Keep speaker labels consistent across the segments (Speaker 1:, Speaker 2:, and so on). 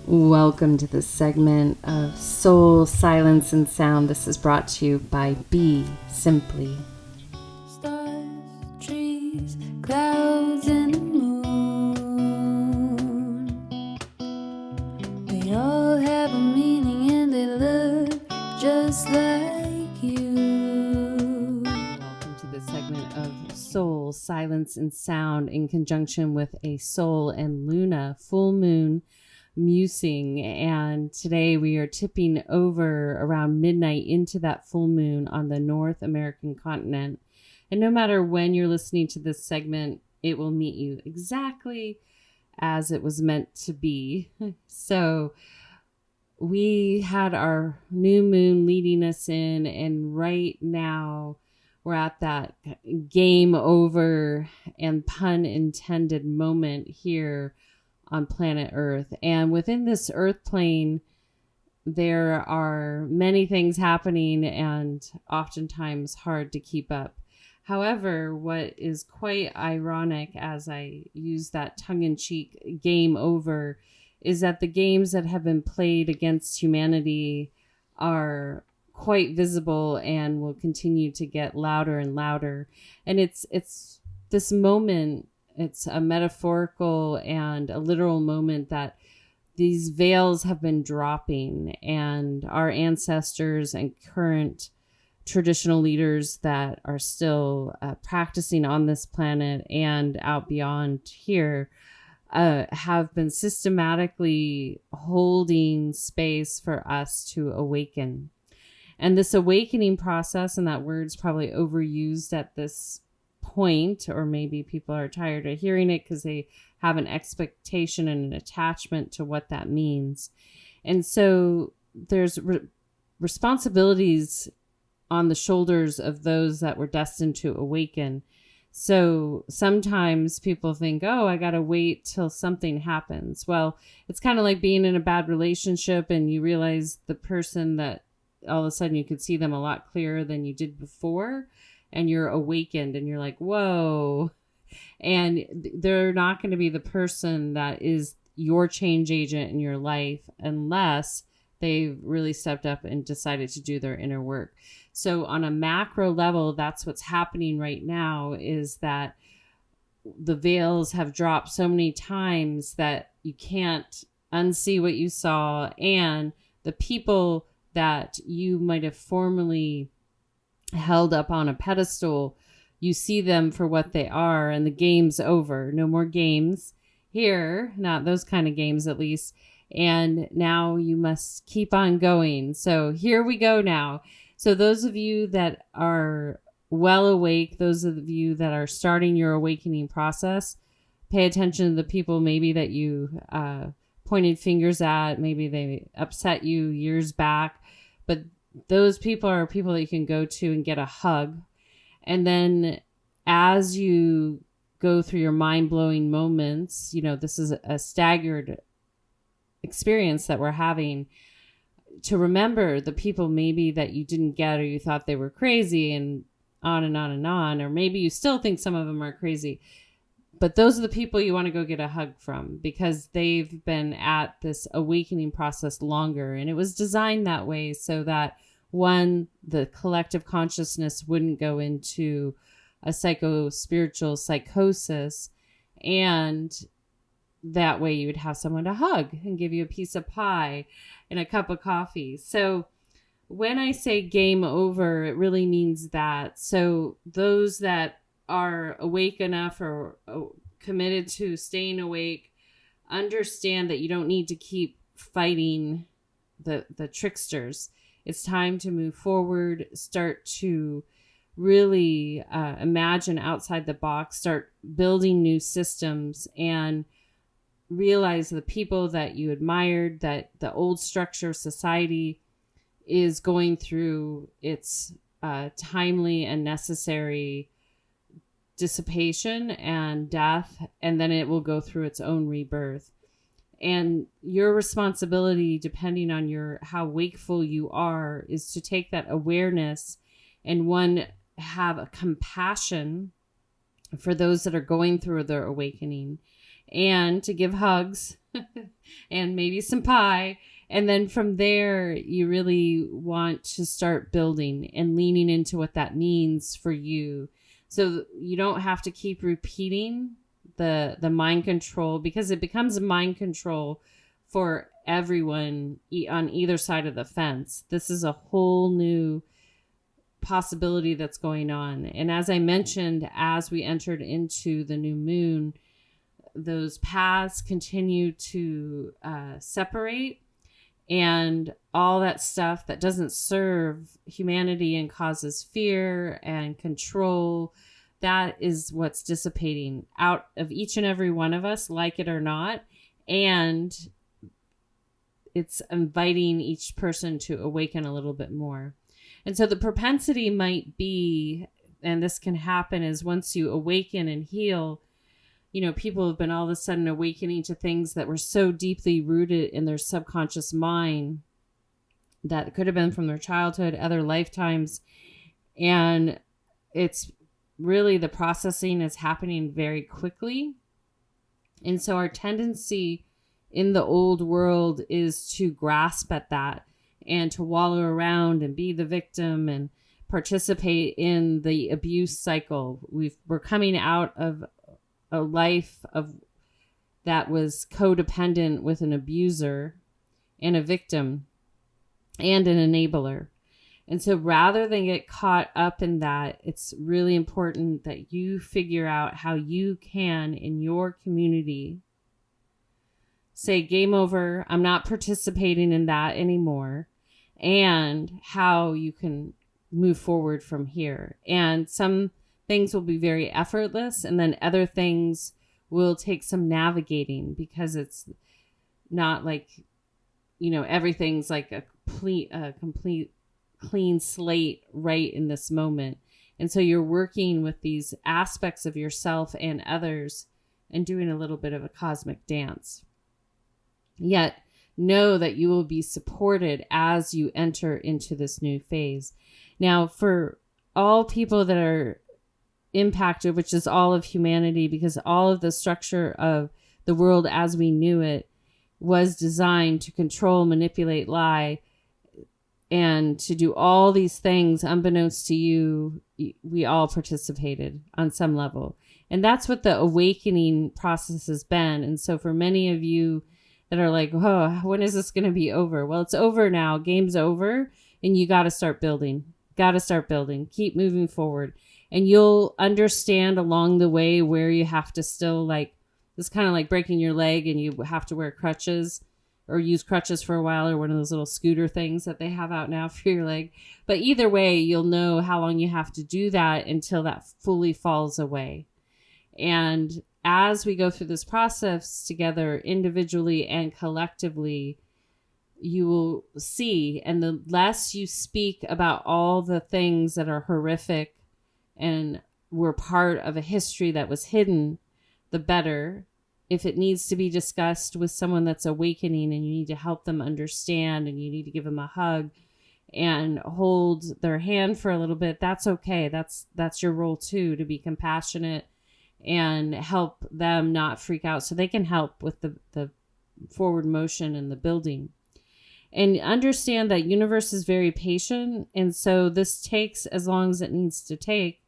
Speaker 1: Welcome to this segment of Soul, Silence, and Sound. This is brought to you by BeSimply.
Speaker 2: Stars, trees, clouds, and the moon. They all have a meaning and they look just like you.
Speaker 1: Welcome to this segment of Soul, Silence, and Sound in conjunction with a Sol and Luna full moon musing, and today we are tipping over around midnight into that full moon on the North American continent. And no matter when you're listening to this segment, it will meet you exactly as it was meant to be. So we had our new moon leading us in, and right now we're at that game over and pun intended moment here on planet Earth. And within this Earth plane, there are many things happening and oftentimes hard to keep up. However, what is quite ironic as I use that tongue-in-cheek game over is that the games that have been played against humanity are quite visible and will continue to get louder and louder. And it's this moment, it's a metaphorical and a literal moment that these veils have been dropping, and our ancestors and current traditional leaders that are still practicing on this planet and out beyond here have been systematically holding space for us to awaken. And this awakening process, and that word's probably overused at this point, or maybe people are tired of hearing it because they have an expectation and an attachment to what that means. And so there's responsibilities on the shoulders of those that were destined to awaken. So sometimes people think, oh, I got to wait till something happens. Well, it's kind of like being in a bad relationship and you realize the person that all of a sudden you could see them a lot clearer than you did before. And you're awakened and you're like, whoa. And they're not going to be the person that is your change agent in your life unless they've really stepped up and decided to do their inner work. So on a macro level, that's what's happening right now, is that the veils have dropped so many times that you can't unsee what you saw. And the people that you might have formerly held up on a pedestal, you see them for what they are, and the game's over. No more games here, not those kind of games at least. And now you must keep on going. So here we go now. So those of you that are well awake, those of you that are starting your awakening process, pay attention to the people maybe that you pointed fingers at. Maybe they upset you years back, but those people are people that you can go to and get a hug. And then as you go through your mind-blowing moments, you know, this is a staggered experience that we're having, to remember the people maybe that you didn't get or you thought they were crazy, and on and on and on. Or maybe you still think some of them are crazy. But those are the people you want to go get a hug from, because they've been at this awakening process longer. And it was designed that way so that, one, the collective consciousness wouldn't go into a psycho-spiritual psychosis. And that way you would have someone to hug and give you a piece of pie and a cup of coffee. So when I say game over, it really means that. So those that are awake enough or committed to staying awake understand that you don't need to keep fighting the tricksters. It's time to move forward, start to really imagine outside the box, start building new systems, and realize the people that you admired, that the old structure of society is going through its timely and necessary dissipation and death, and then it will go through its own rebirth. And your responsibility, depending on how wakeful you are, is to take that awareness and, one, have a compassion for those that are going through their awakening, and to give hugs and maybe some pie. And then from there, you really want to start building and leaning into what that means for you. So you don't have to keep repeating the mind control, because it becomes a mind control for everyone on either side of the fence. This is a whole new possibility that's going on. And as I mentioned, as we entered into the new moon, those paths continue to separate, and all that stuff that doesn't serve humanity and causes fear and control, that is what's dissipating out of each and every one of us, like it or not. And it's inviting each person to awaken a little bit more. And so the propensity might be, and this can happen, is once you awaken and heal, people have been all of a sudden awakening to things that were so deeply rooted in their subconscious mind that could have been from their childhood, other lifetimes. And it's really, the processing is happening very quickly. And so our tendency in the old world is to grasp at that and to wallow around and be the victim and participate in the abuse cycle. We're coming out of a life of that was codependent with an abuser and a victim and an enabler. And so rather than get caught up in that, it's really important that you figure out how you can, in your community, say, game over, I'm not participating in that anymore, and how you can move forward from here. And some things will be very effortless, and then other things will take some navigating, because it's not like, everything's like a complete clean slate right in this moment. And so you're working with these aspects of yourself and others and doing a little bit of a cosmic dance. Yet know that you will be supported as you enter into this new phase. Now, for all people that are impacted, which is all of humanity, because all of the structure of the world as we knew it was designed to control, manipulate, lie, and to do all these things unbeknownst to you, we all participated on some level. And that's what the awakening process has been. And so for many of you that are like, oh, when is this going to be over? Well, it's over now. Game's over. And you got to start building. Keep moving forward. And you'll understand along the way where you have to still, like, it's kind of like breaking your leg and you have to wear crutches or use crutches for a while, or one of those little scooter things that they have out now for your leg. But either way, you'll know how long you have to do that until that fully falls away. And as we go through this process together, individually and collectively, you will see, and the less you speak about all the things that are horrific and were part of a history that was hidden, the better. If it needs to be discussed with someone that's awakening and you need to help them understand and you need to give them a hug and hold their hand for a little bit, that's okay. That's your role too, to be compassionate and help them not freak out so they can help with the forward motion and the building. And understand that universe is very patient. And so this takes as long as it needs to take.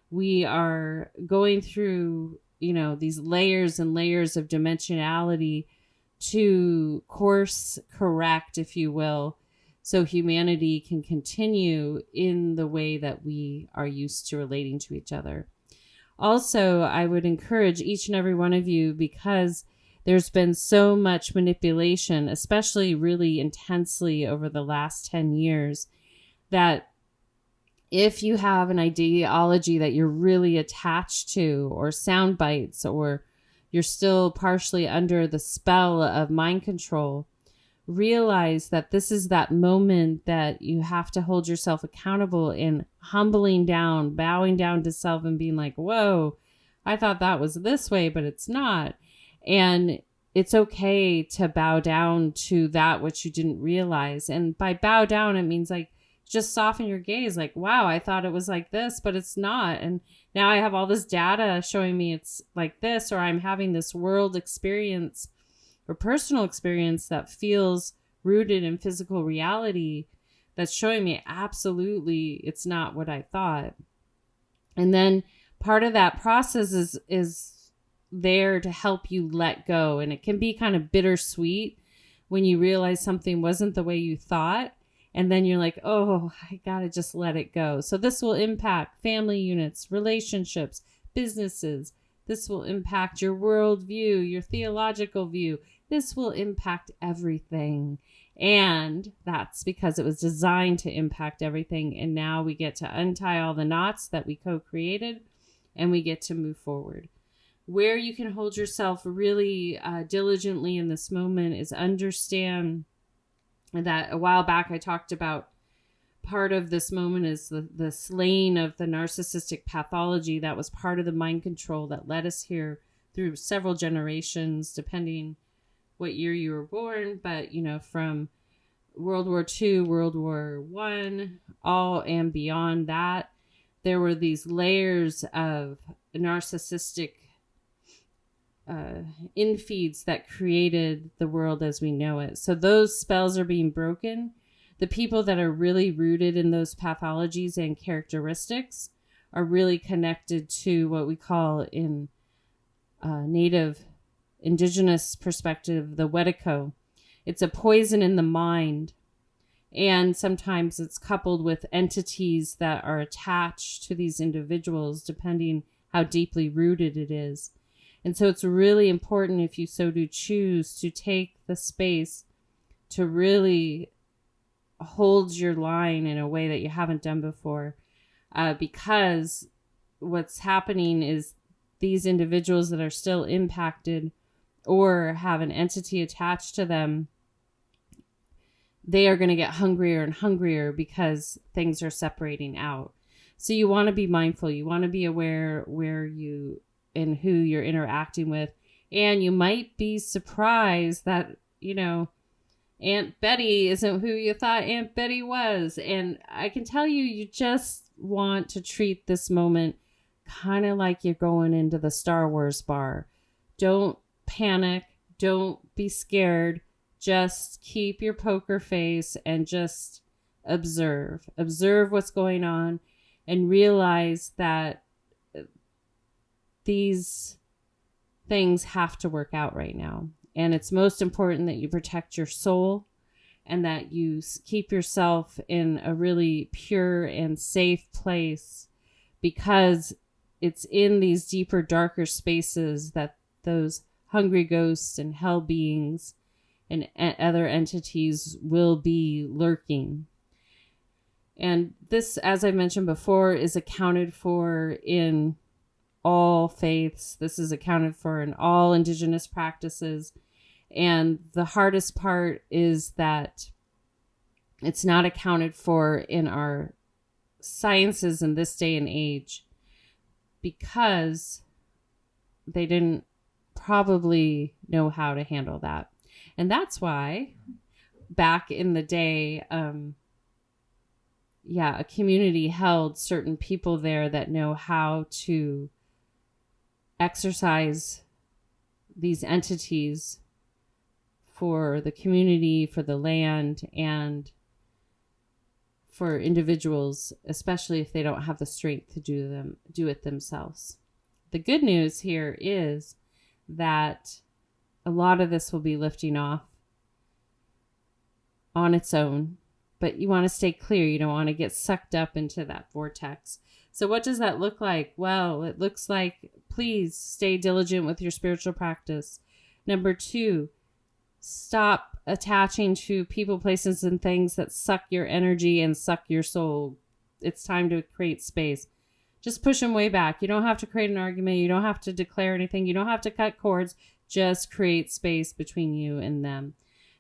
Speaker 1: We are going through, these layers and layers of dimensionality to course correct, if you will, so humanity can continue in the way that we are used to relating to each other. Also, I would encourage each and every one of you, because there's been so much manipulation, especially really intensely over the last 10 years, that if you have an ideology that you're really attached to, or sound bites, or you're still partially under the spell of mind control, realize that this is that moment that you have to hold yourself accountable in humbling down, bowing down to self and being like, whoa, I thought that was this way, but it's not. And it's okay to bow down to that which you didn't realize. And by bow down, it means like, just soften your gaze. Like, wow, I thought it was like this, but it's not. And now I have all this data showing me it's like this, or I'm having this world experience or personal experience that feels rooted in physical reality that's showing me absolutely it's not what I thought. And then part of that process is there to help you let go. And it can be kind of bittersweet when you realize something wasn't the way you thought. And then you're like, oh, I got to just let it go. So this will impact family units, relationships, businesses. This will impact your worldview, your theological view. This will impact everything. And that's because it was designed to impact everything. And now we get to untie all the knots that we co-created, and we get to move forward. Where you can hold yourself really diligently in this moment is understand that a while back I talked about part of this moment is the slaying of the narcissistic pathology that was part of the mind control that led us here through several generations, depending what year you were born. But, from World War II, World War I, all and beyond that, there were these layers of narcissistic infeeds that created the world as we know it. So those spells are being broken. The people that are really rooted in those pathologies and characteristics are really connected to what we call in native indigenous perspective, the Wetiko. It's a poison in the mind. And sometimes it's coupled with entities that are attached to these individuals, depending how deeply rooted it is. And so it's really important, if you so do choose, to take the space to really hold your line in a way that you haven't done before. Because what's happening is these individuals that are still impacted or have an entity attached to them, they are going to get hungrier and hungrier because things are separating out. So you want to be mindful. You want to be aware where you and who you're interacting with. And you might be surprised that, Aunt Betty isn't who you thought Aunt Betty was. And I can tell you, you just want to treat this moment kind of like you're going into the Star Wars bar. Don't panic. Don't be scared. Just keep your poker face and just observe. Observe what's going on and realize that these things have to work out right now. And it's most important that you protect your soul and that you keep yourself in a really pure and safe place, because it's in these deeper, darker spaces that those hungry ghosts and hell beings and other entities will be lurking. And this, as I mentioned before, is accounted for in all faiths. This is accounted for in all indigenous practices. And the hardest part is that it's not accounted for in our sciences in this day and age, because they didn't probably know how to handle that. And that's why back in the day, a community held certain people there that know how to exercise these entities for the community, for the land, and for individuals, especially if they don't have the strength to do it themselves. The good news here is that a lot of this will be lifting off on its own, but you want to stay clear. You don't want to get sucked up into that vortex. So what does that look like? Well, it looks like, please stay diligent with your spiritual practice. Number 2, stop attaching to people, places, and things that suck your energy and suck your soul. It's time to create space. Just push them way back. You don't have to create an argument. You don't have to declare anything. You don't have to cut cords. Just create space between you and them.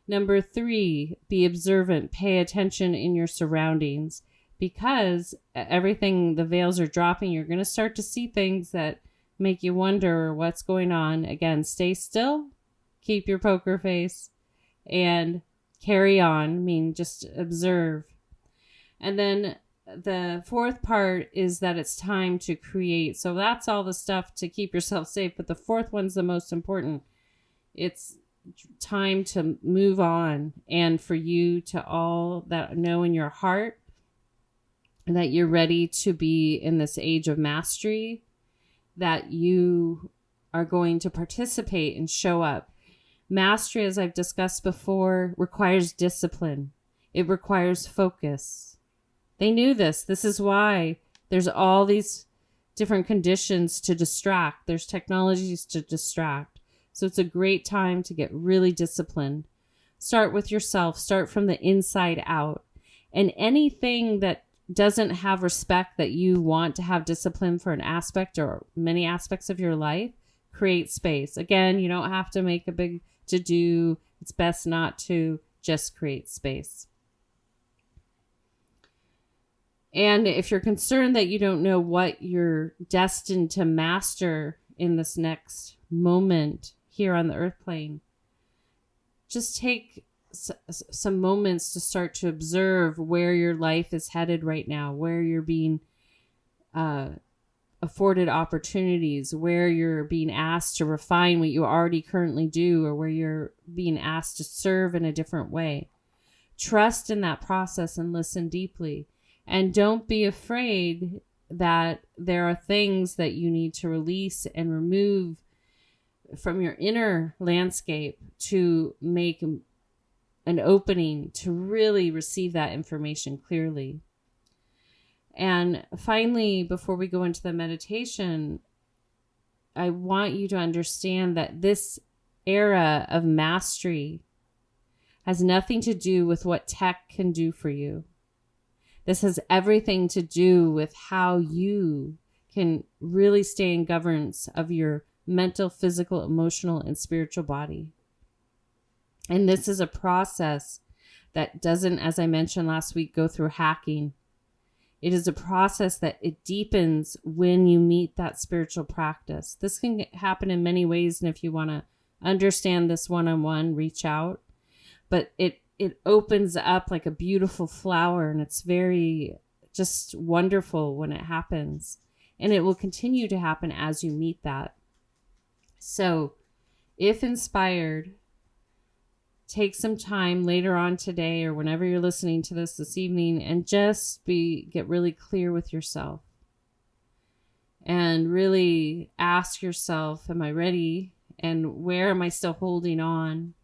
Speaker 1: Number 3, be observant. Pay attention in your surroundings, because everything, the veils are dropping. You're going to start to see things that make you wonder what's going on. Again, stay still, keep your poker face, and carry on. Just observe. And then the 4th part is that it's time to create. So that's all the stuff to keep yourself safe. But the 4th one's the most important. It's time to move on, and for you to all that know in your heart that you're ready to be in this age of mastery, that you are going to participate and show up. Mastery, as I've discussed before, requires discipline. It requires focus. They knew this. This is why there's all these different conditions to distract. There's technologies to distract. So it's a great time to get really disciplined. Start with yourself. Start from the inside out. And anything that doesn't have respect, that you want to have discipline for an aspect or many aspects of your life, create space. Again, you don't have to make a big to-do. It's best not to. Just create space. And if you're concerned that you don't know what you're destined to master in this next moment here on the earth plane, just take some moments to start to observe where your life is headed right now, where you're being afforded opportunities, where you're being asked to refine what you already currently do, or where you're being asked to serve in a different way. Trust in that process and listen deeply. And don't be afraid that there are things that you need to release and remove from your inner landscape to make an opening to really receive that information clearly. And finally, before we go into the meditation, I want you to understand that this era of mastery has nothing to do with what tech can do for you. This has everything to do with how you can really stay in governance of your mental, physical, emotional, and spiritual body. And this is a process that doesn't, as I mentioned last week, go through hacking. It is a process that it deepens when you meet that spiritual practice. This can happen in many ways, and if you want to understand this one-on-one, reach out. But it opens up like a beautiful flower, and it's very just wonderful when it happens. And it will continue to happen as you meet that. So, if inspired, take some time later on today or whenever you're listening to this evening, and just get really clear with yourself. And really ask yourself, am I ready? And where am I still holding on?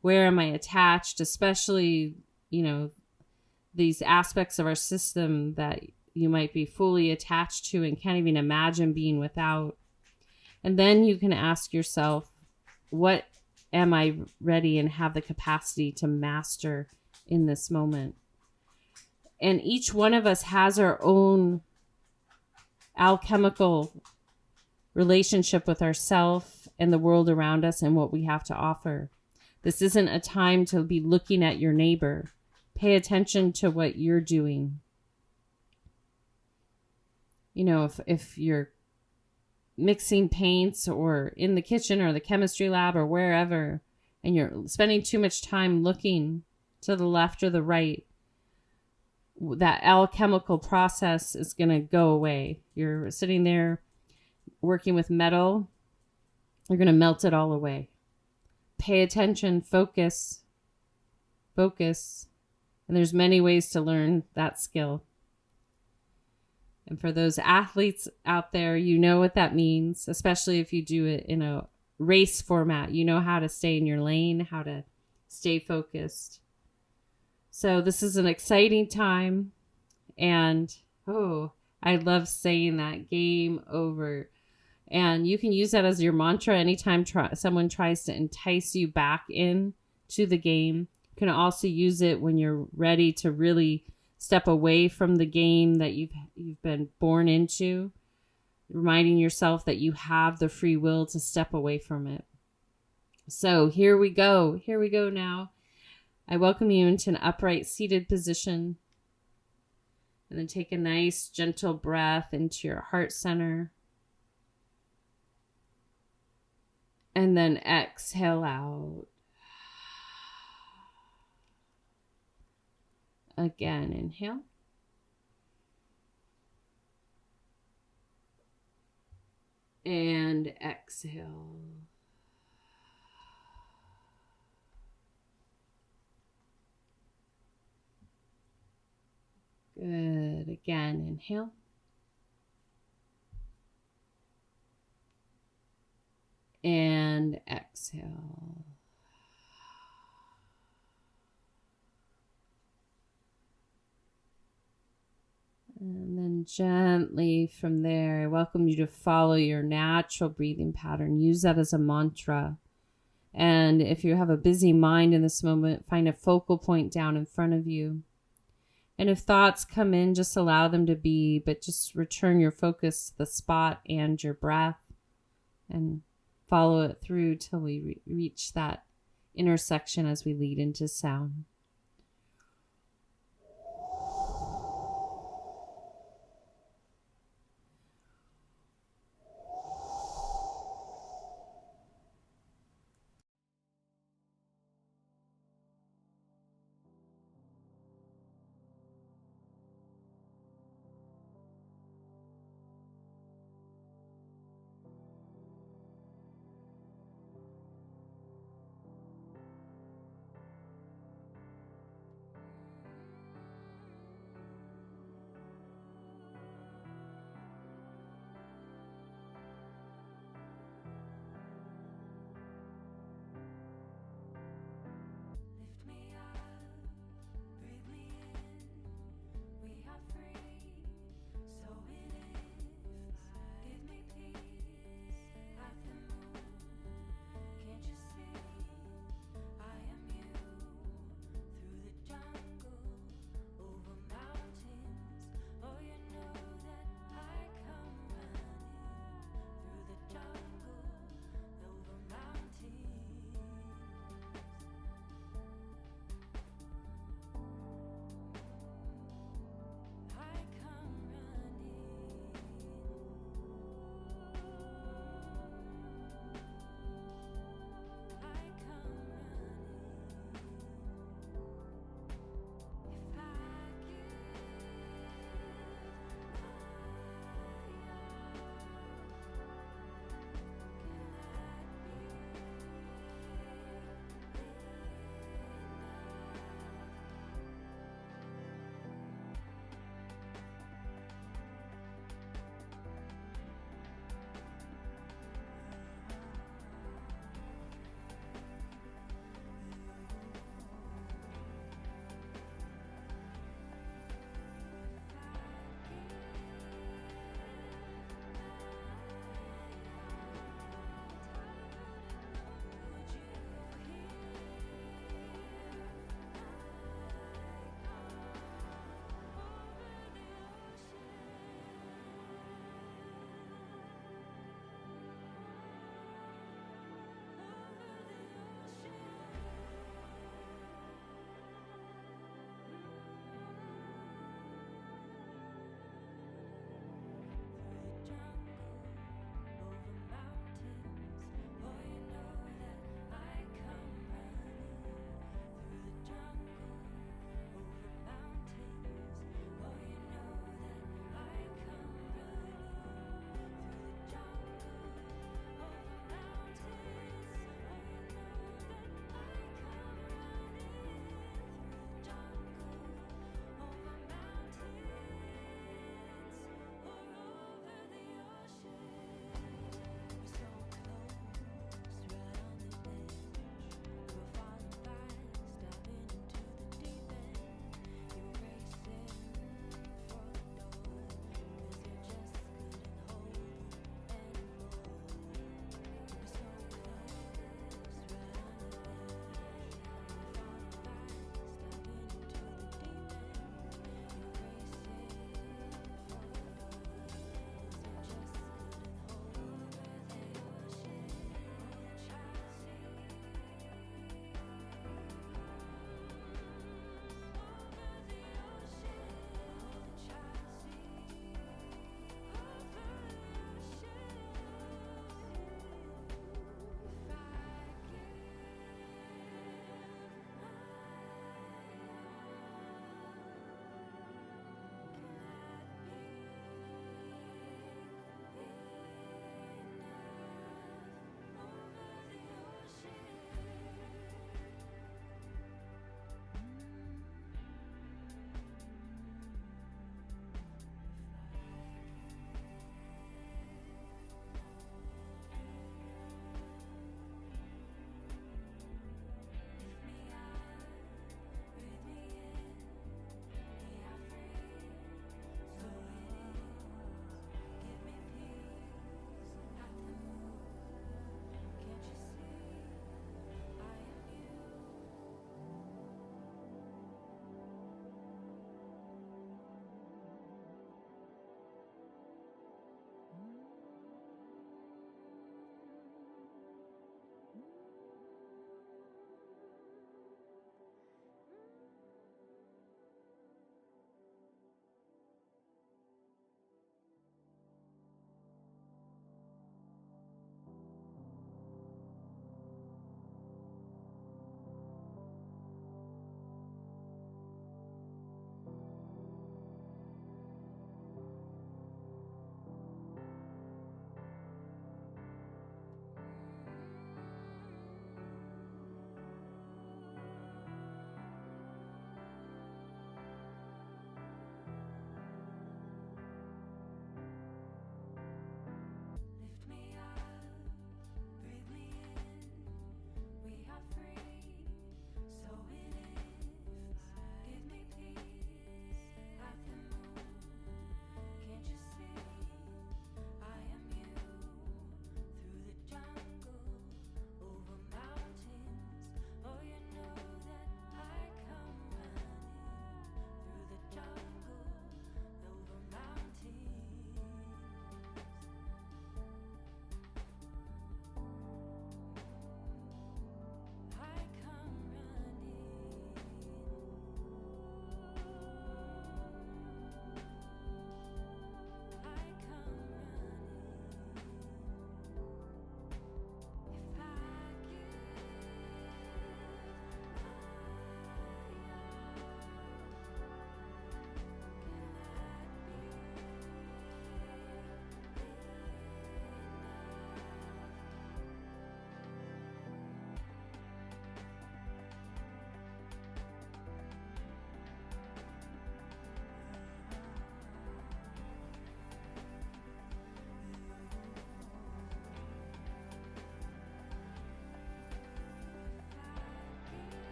Speaker 1: Where am I attached? Especially, these aspects of our system that you might be fully attached to and can't even imagine being without. And then you can ask yourself, what am I ready and have the capacity to master in this moment? And each one of us has our own alchemical relationship with ourself and the world around us and what we have to offer. This isn't a time to be looking at your neighbor. Pay attention to what you're doing. If you're mixing paints or in the kitchen or the chemistry lab or wherever, and you're spending too much time looking to the left or the right, that alchemical process is going to go away. You're sitting there working with metal, you're going to melt it all away. Pay attention, focus. And there's many ways to learn that skill. And for those athletes out there, you know what that means, especially if you do it in a race format. You know how to stay in your lane, how to stay focused. So this is an exciting time. And, I love saying that, game over. And you can use that as your mantra anytime someone tries to entice you back in to the game. You can also use it when you're ready to really step away from the game that you've been born into, reminding yourself that you have the free will to step away from it. So here we go now. I welcome you into an upright seated position. And then take a nice gentle breath into your heart center. And then exhale out. Again, inhale. And exhale. Good. Again, inhale. And exhale. And then gently from there, I welcome you to follow your natural breathing pattern. Use that as a mantra. And if you have a busy mind in this moment, find a focal point down in front of you. And if thoughts come in, just allow them to be, but just return your focus to the spot and your breath and follow it through till we reach that intersection as we lead into sound.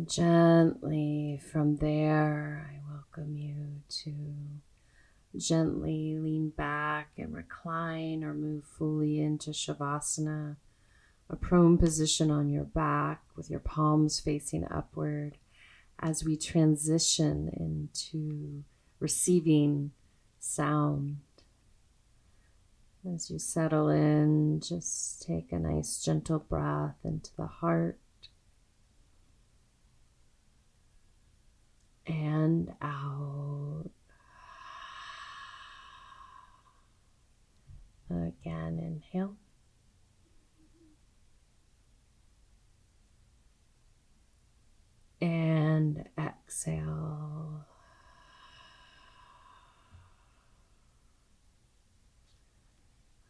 Speaker 1: Gently from there, I welcome you to gently lean back and recline or move fully into Shavasana, a prone position on your back with your palms facing upward as we transition into receiving sound. As you settle in, just take a nice gentle breath into the heart and out. Again, inhale. And exhale.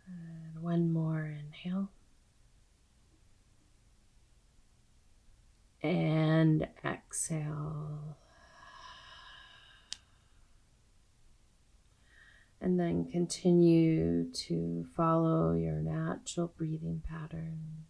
Speaker 1: And one more inhale. And exhale. And then continue to follow your natural breathing pattern.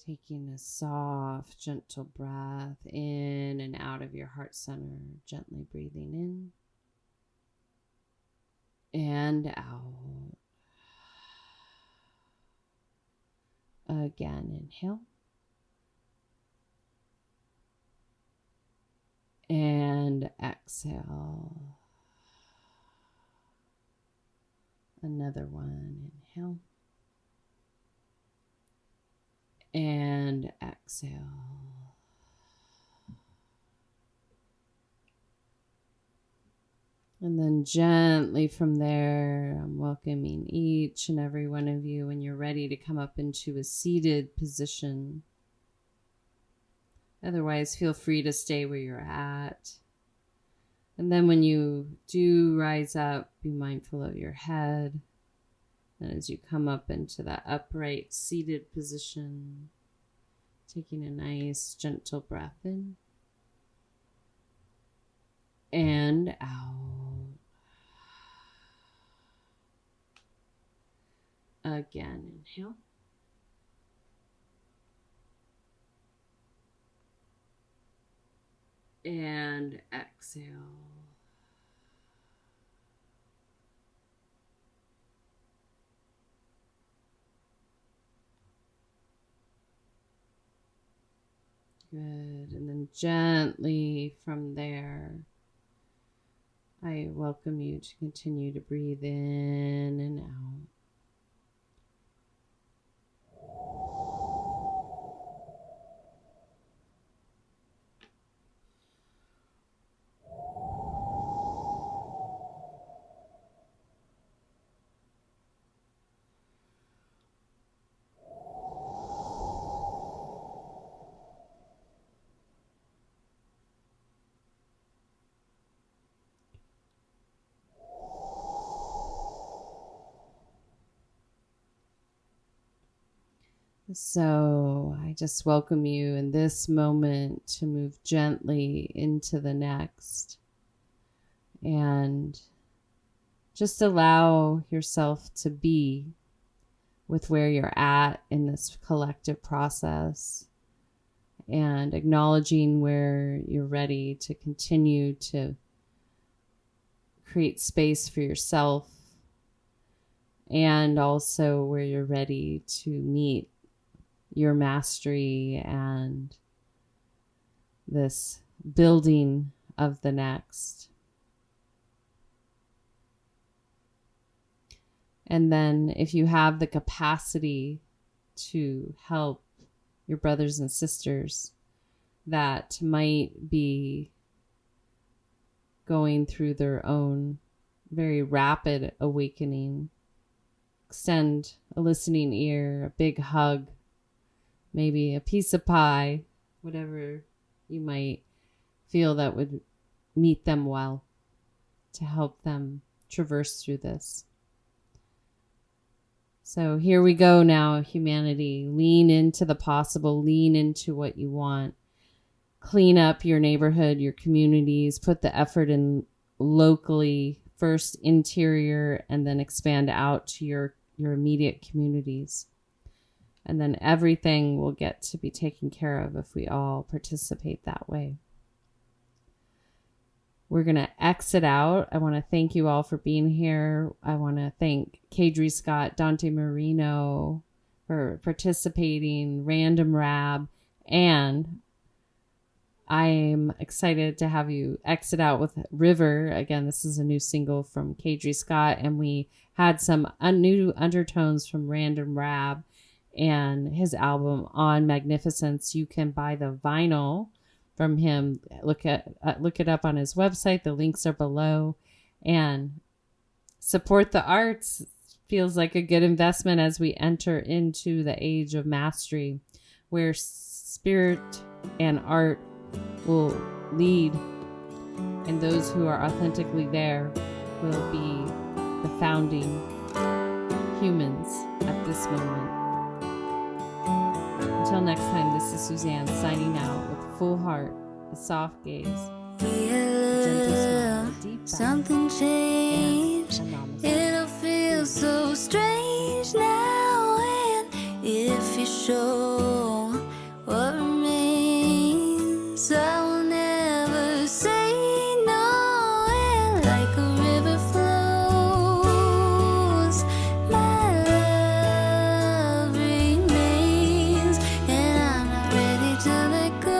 Speaker 1: Taking a soft, gentle breath in and out of your heart center, gently breathing in and out. Again, inhale. And exhale. Another one, inhale. And exhale. And then gently from there, I'm welcoming each and every one of you when you're ready to come up into a seated position. Otherwise, feel free to stay where you're at. And then when you do rise up, be mindful of your head. And as you come up into that upright seated position, taking a nice gentle breath in and out. Again, inhale. And exhale. Good. And then gently from there, I welcome you to continue to breathe in and out. So I just welcome you in this moment to move gently into the next and just allow yourself to be with where you're at in this collective process and acknowledging where you're ready to continue to create space for yourself and also where you're ready to meet your mastery and this building of the next. And then if you have the capacity to help your brothers and sisters that might be going through their own very rapid awakening, extend a listening ear, a big hug, maybe a piece of pie, whatever you might feel that would meet them well to help them traverse through this. So here we go now, humanity. Lean into the possible, lean into what you want. Clean up your neighborhood, your communities, put the effort in locally, first interior, and then expand out to your immediate communities. And then everything will get to be taken care of if we all participate that way. We're going to exit out. I want to thank you all for being here. I want to thank Kadri Scott, Dante Marino for participating, Random Rab, and I'm excited to have you exit out with River. Again, this is a new single from Kadri Scott, and we had some new undertones from Random Rab and his album On Magnificence. You can buy the vinyl from him. Look it up on his website. The links are below. And support the arts. Feels like a good investment as we enter into the age of mastery, where spirit and art will lead, and those who are authentically there will be the founding humans at this moment. Until next time, this is Suzanne signing out with full heart, a soft gaze, a gentle smile, a deep breath,
Speaker 2: Something changed. It'll feel so strange now. And if you show what remains, I will never say no. And like a river flows, my love remains. And I'm not ready to let go.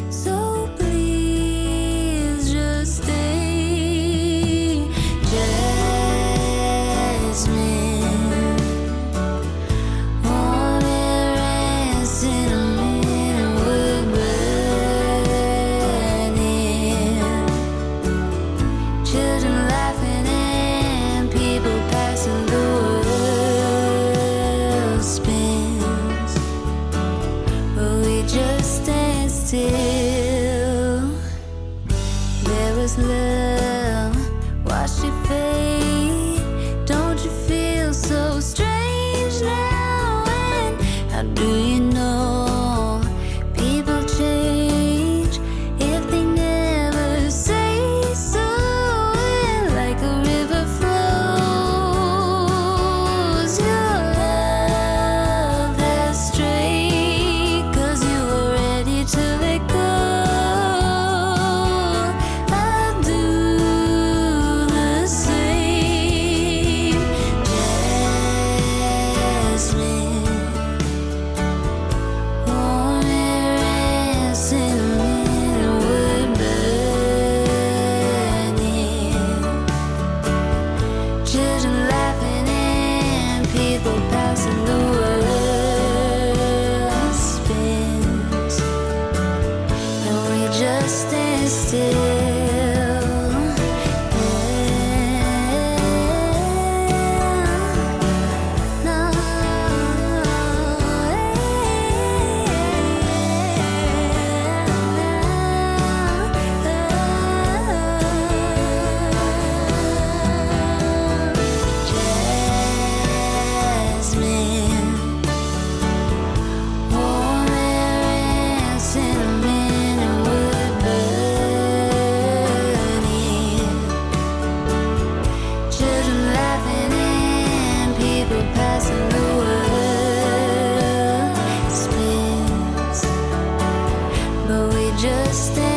Speaker 2: So please just stay, Jasmine. people passing the world spins, and we just stand still. Just